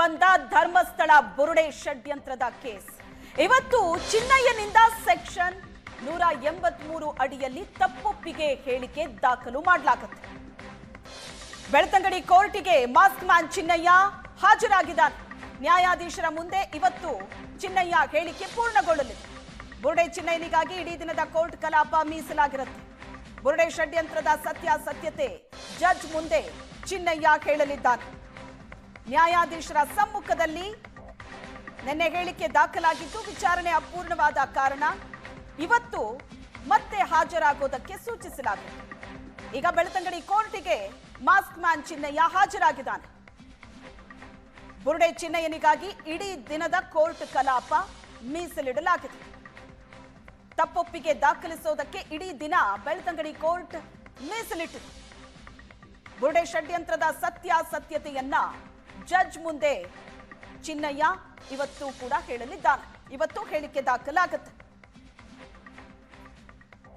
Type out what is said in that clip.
ಬಂದ ಧರ್ಮಸ್ಥಳ ಬುರುಡೆ ಷಡ್ಯಂತ್ರದ ಕೇಸ್. ಇವತ್ತು ಚಿನ್ನಯ್ಯನಿಂದ ಸೆಕ್ಷನ್ 183 ಅಡಿಯಲ್ಲಿ ತಪ್ಪೊಪ್ಪಿಗೆ ಹೇಳಿಕೆ ದಾಖಲು ಮಾಡಲಾಗುತ್ತೆ. ಬೆಳ್ತಂಗಡಿ ಕೋರ್ಟಿಗೆ ಮಾಸ್ಕ್ ಮ್ಯಾನ್ ಚಿನ್ನಯ್ಯ ಹಾಜರಾಗಿದ್ದಾನೆ. ನ್ಯಾಯಾಧೀಶರ ಮುಂದೆ ಇವತ್ತು ಚಿನ್ನಯ್ಯ ಹೇಳಿಕೆ ಪೂರ್ಣಗೊಳ್ಳಲಿದೆ. ಬುರುಡೆ ಚಿನ್ನಯ್ಯನಿಗಾಗಿ ಇಡೀ ದಿನದ ಕೋರ್ಟ್ ಕಲಾಪ ಮೀಸಲಾಗಿರುತ್ತೆ. ಬುರುಡೆ ಷಡ್ಯಂತ್ರದ ಸತ್ಯಾಸತ್ಯತೆ ಜಡ್ಜ್ ಮುಂದೆ ಚಿನ್ನಯ್ಯ ಹೇಳಲಿದ್ದಾನೆ. ನ್ಯಾಯಾಧೀಶರ ಸಮ್ಮುಖದಲ್ಲಿ ನಿನ್ನೆ ಹೇಳಿಕೆ ದಾಖಲಾಗಿದ್ದು ವಿಚಾರಣೆ ಅಪೂರ್ಣವಾದ ಕಾರಣ ಇವತ್ತು ಮತ್ತೆ ಹಾಜರಾಗೋದಕ್ಕೆ ಸೂಚಿಸಲಾಗಿದೆ. ಈಗ ಬೆಳ್ತಂಗಡಿ ಕೋರ್ಟಿಗೆ ಮಾಸ್ಕ್ ಮ್ಯಾನ್ ಚಿನ್ನಯ್ಯ ಹಾಜರಾಗಿದ್ದಾನೆ. ಬುರುಡೆ ಚಿನ್ನಯ್ಯನಿಗಾಗಿ ಇಡೀ ದಿನದ ಕೋರ್ಟ್ ಕಲಾಪ ಮೀಸಲಿಡಲಾಗಿದೆ. ತಪ್ಪೊಪ್ಪಿಗೆ ದಾಖಲಿಸೋದಕ್ಕೆ ಇಡೀ ದಿನ ಬೆಳ್ತಂಗಡಿ ಕೋರ್ಟ್ ಮೀಸಲಿಟ್ಟಿದೆ. ಬುರುಡೆ ಷಡ್ಯಂತ್ರದ ಸತ್ಯಾಸತ್ಯತೆಯನ್ನ ಜಡ್ಜ್ ಮುಂದೆ ಚಿನ್ನಯ್ಯ ಇವತ್ತು ಕೂಡ ಹೇಳಲಿದ್ದಾನೆ. ಇವತ್ತು ಹೇಳಿಕೆ ದಾಖಲಾಗುತ್ತೆ.